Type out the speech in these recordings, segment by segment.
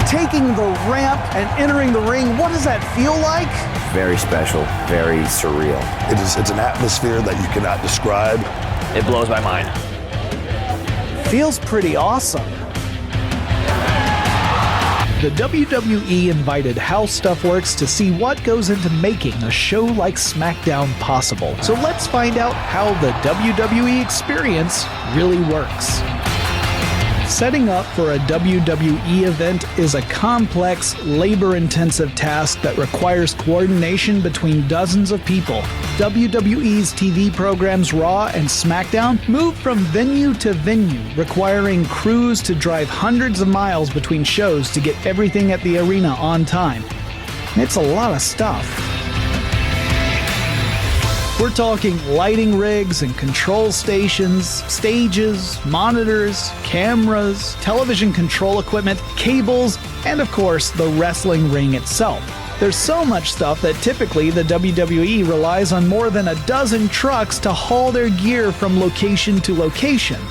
taking the ramp and entering the ring, what does that feel like? Very special, very surreal. It's an atmosphere that you cannot describe. It blows my mind. Feels pretty awesome. The WWE invited How Stuff Works to see what goes into making a show like SmackDown possible. So let's find out how the WWE experience really works. Setting up for a WWE event is a complex, labor-intensive task that requires coordination between dozens of people. WWE's TV programs Raw and SmackDown move from venue to venue, requiring crews to drive hundreds of miles between shows to get everything at the arena on time. It's a lot of stuff. We're talking lighting rigs and control stations, stages, monitors, cameras, television control equipment, cables, and of course, the wrestling ring itself. There's so much stuff that typically the WWE relies on more than a dozen trucks to haul their gear from location to location.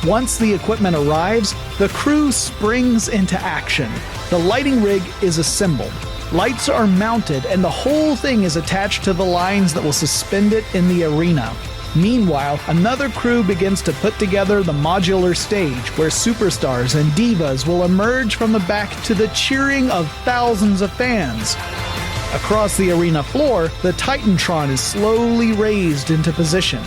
Once the equipment arrives, the crew springs into action. The lighting rig is assembled. Lights are mounted, and the whole thing is attached to the lines that will suspend it in the arena. Meanwhile, another crew begins to put together the modular stage, where superstars and divas will emerge from the back to the cheering of thousands of fans. Across the arena floor, the Titantron is slowly raised into position.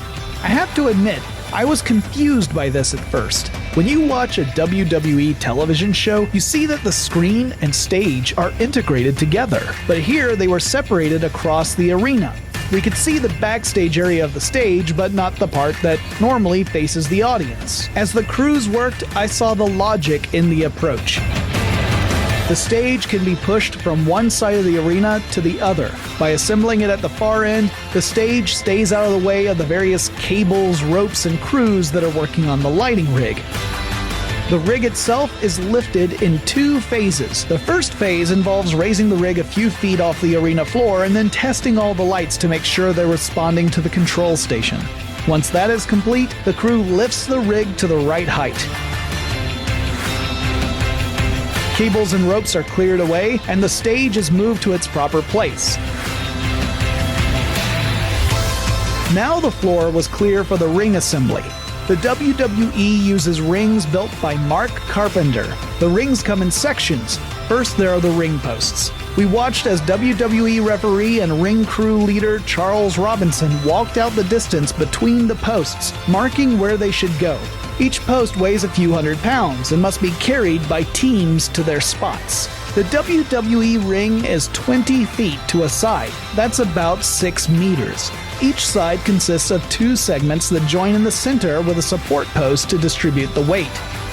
I have to admit, I was confused by this at first. When you watch a WWE television show, you see that the screen and stage are integrated together, but here they were separated across the arena. We could see the backstage area of the stage, but not the part that normally faces the audience. As the crews worked, I saw the logic in the approach. The stage can be pushed from one side of the arena to the other. By assembling it at the far end, the stage stays out of the way of the various cables, ropes, and crews that are working on the lighting rig. The rig itself is lifted in two phases. The first phase involves raising the rig a few feet off the arena floor and then testing all the lights to make sure they're responding to the control station. Once that is complete, the crew lifts the rig to the right height. Cables and ropes are cleared away, and the stage is moved to its proper place. Now the floor was clear for the ring assembly. The WWE uses rings built by Mark Carpenter. The rings come in sections. First, there are the ring posts. We watched as WWE referee and ring crew leader Charles Robinson walked out the distance between the posts, marking where they should go. Each post weighs a few hundred pounds and must be carried by teams to their spots. The WWE ring is 20 feet to a side. That's about 6 meters. Each side consists of two segments that join in the center with a support post to distribute the weight.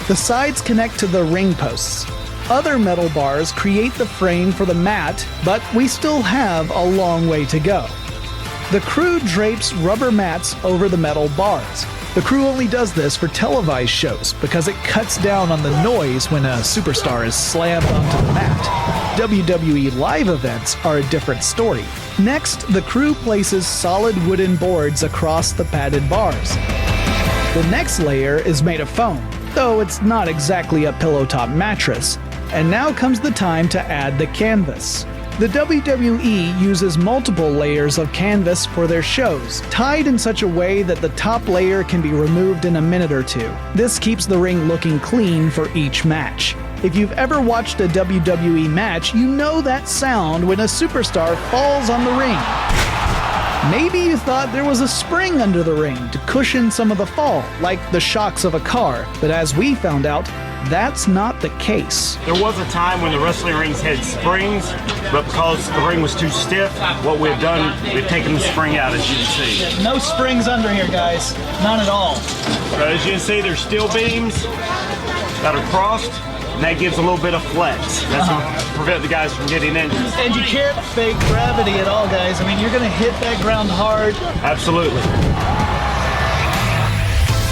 The sides connect to the ring posts. Other metal bars create the frame for the mat, but we still have a long way to go. The crew drapes rubber mats over the metal bars. The crew only does this for televised shows because it cuts down on the noise when a superstar is slammed onto the mat. WWE live events are a different story. Next, the crew places solid wooden boards across the padded bars. The next layer is made of foam, though it's not exactly a pillow-top mattress. And now comes the time to add the canvas. The WWE uses multiple layers of canvas for their shows, tied in such a way that the top layer can be removed in a minute or two. This keeps the ring looking clean for each match. If you've ever watched a WWE match, you know that sound when a superstar falls on the ring. Maybe you thought there was a spring under the ring to cushion some of the fall, like the shocks of a car, but as we found out, that's not the case. There was a time when the wrestling rings had springs, but because the ring was too stiff, what we've done, we've taken the spring out, as you can see. No springs under here, guys. None at all. So as you can see, there's steel beams that are crossed, and that gives a little bit of flex. That's to prevent the guys from getting injured. And you can't fake gravity at all, guys. I mean, you're going to hit that ground hard. Absolutely.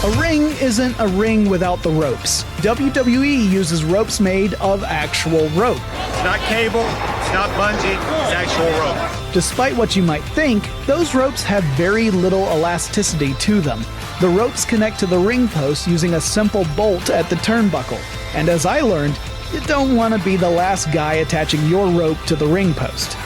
A ring isn't a ring without the ropes. WWE uses ropes made of actual rope. It's not cable, it's not bungee, it's actual rope. Despite what you might think, those ropes have very little elasticity to them. The ropes connect to the ring post using a simple bolt at the turnbuckle. And as I learned, You don't want to be the last guy attaching your rope to the ring post.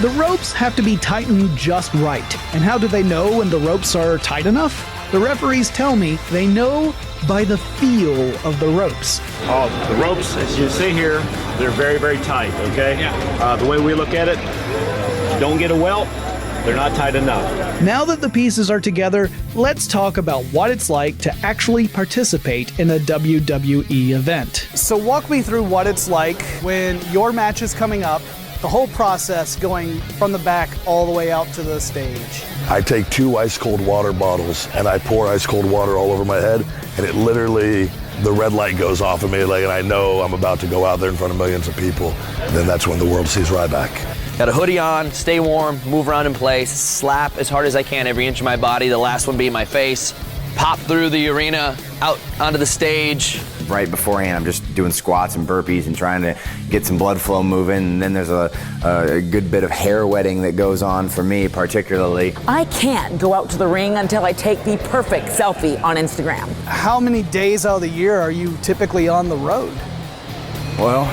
The ropes have to be tightened just right. And how do they know when the ropes are tight enough? The referees tell me they know by the feel of the ropes. Oh, the ropes, as you see here, they're very, very tight, okay? Yeah. The way we look at it, don't get a welt, they're not tight enough. Now that the pieces are together, let's talk about what it's like to actually participate in a WWE event. So walk me through what it's like when your match is coming up, the whole process going from the back all the way out to the stage. I take 2 ice cold water bottles and I pour ice cold water all over my head, and it literally, the red light goes off immediately, and I know I'm about to go out there in front of millions of people. And then that's when the world sees Ryback. Got a hoodie on, stay warm, move around in place, slap as hard as I can every inch of my body, the last one being my face, pop through the arena, out onto the stage. Right beforehand, I'm just doing squats and burpees and trying to get some blood flow moving. And then there's a good bit of hair wetting that goes on for me, particularly. I can't go out to the ring until I take the perfect selfie on Instagram. How many days out of the year are you typically on the road? Well,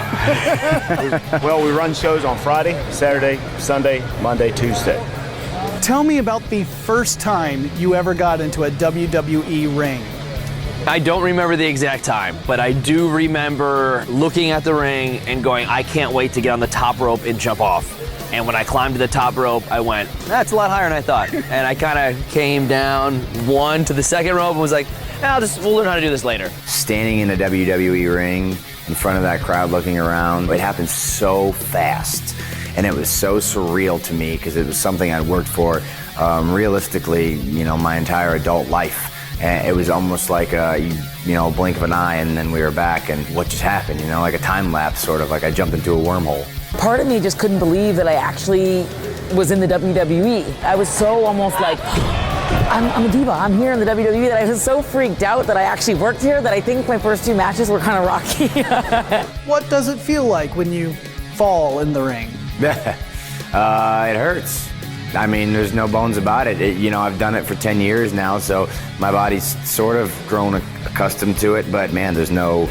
We run shows on Friday, Saturday, Sunday, Monday, Tuesday. Tell me about the first time you ever got into a WWE ring. I don't remember the exact time, but I do remember looking at the ring and going, I can't wait to get on the top rope and jump off. And when I climbed to the top rope, I went, that's a lot higher than I thought. And I kind of came down one to the second rope and was like, we'll learn how to do this later. standing in a WWE ring in front of that crowd looking around, it happened so fast. And it was so surreal to me because it was something I'd worked for realistically, my entire adult life. And it was almost like a blink of an eye, and then we were back, and what just happened, like a time lapse, sort of like I jumped into a wormhole. Part of me just couldn't believe that I actually was in the WWE. I was so almost like, I'm a diva, I'm here in the WWE, that I was so freaked out that I actually worked here that I think my first 2 matches were kind of rocky. What does it feel like when you fall in the ring? It hurts. I mean, there's no bones about it. I've done it for 10 years now, so my body's sort of grown accustomed to it. But man, there's no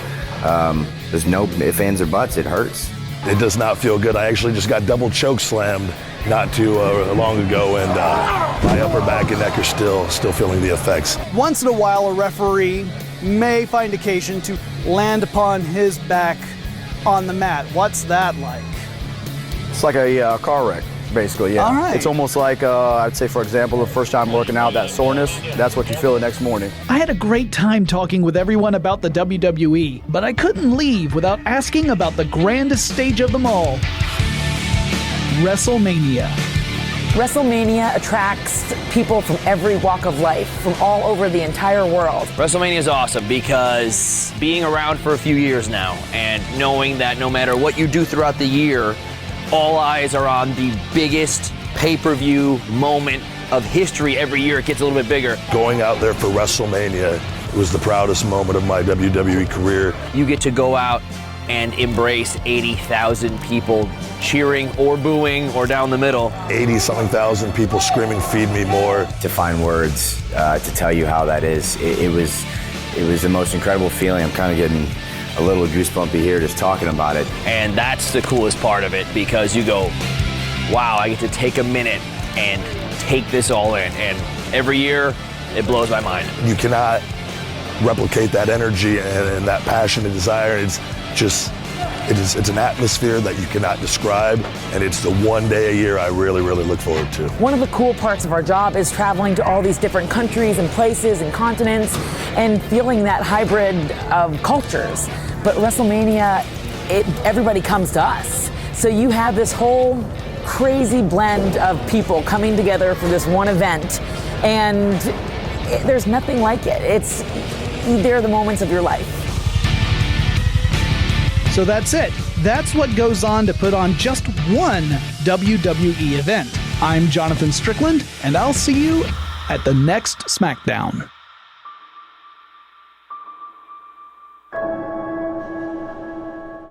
ifs, ands, or buts. It hurts. It does not feel good. I actually just got double choke slammed not too long ago, and my upper back and neck are still feeling the effects. Once in a while, a referee may find occasion to land upon his back on the mat. What's that like? It's like a car wreck, basically, yeah. All right. It's almost like, I'd say, for example, the first time working out, that soreness, that's what you feel the next morning. I had a great time talking with everyone about the WWE, but I couldn't leave without asking about the grandest stage of them all, WrestleMania. WrestleMania attracts people from every walk of life, from all over the entire world. WrestleMania is awesome because being around for a few years now and knowing that no matter what you do throughout the year, all eyes are on the biggest pay-per-view moment of history every year. It gets a little bit bigger. Going out there for WrestleMania was the proudest moment of my WWE career. You get to go out and embrace 80,000 people cheering or booing or down the middle. 80-something thousand people screaming, "Feed me more." To find words to tell you how that is, it was the most incredible feeling. I'm kind of getting a little goosebumpy here just talking about it. And that's the coolest part of it because you go, wow, I get to take a minute and take this all in. And every year, it blows my mind. You cannot replicate that energy and that passion and desire. It's an atmosphere that you cannot describe, and it's the one day a year I really, really look forward to. One of the cool parts of our job is traveling to all these different countries and places and continents and feeling that hybrid of cultures. But WrestleMania, everybody comes to us. So you have this whole crazy blend of people coming together for this one event, and there's nothing like it. They're the moments of your life. So that's it. That's what goes on to put on just one WWE event. I'm Jonathan Strickland, and I'll see you at the next SmackDown.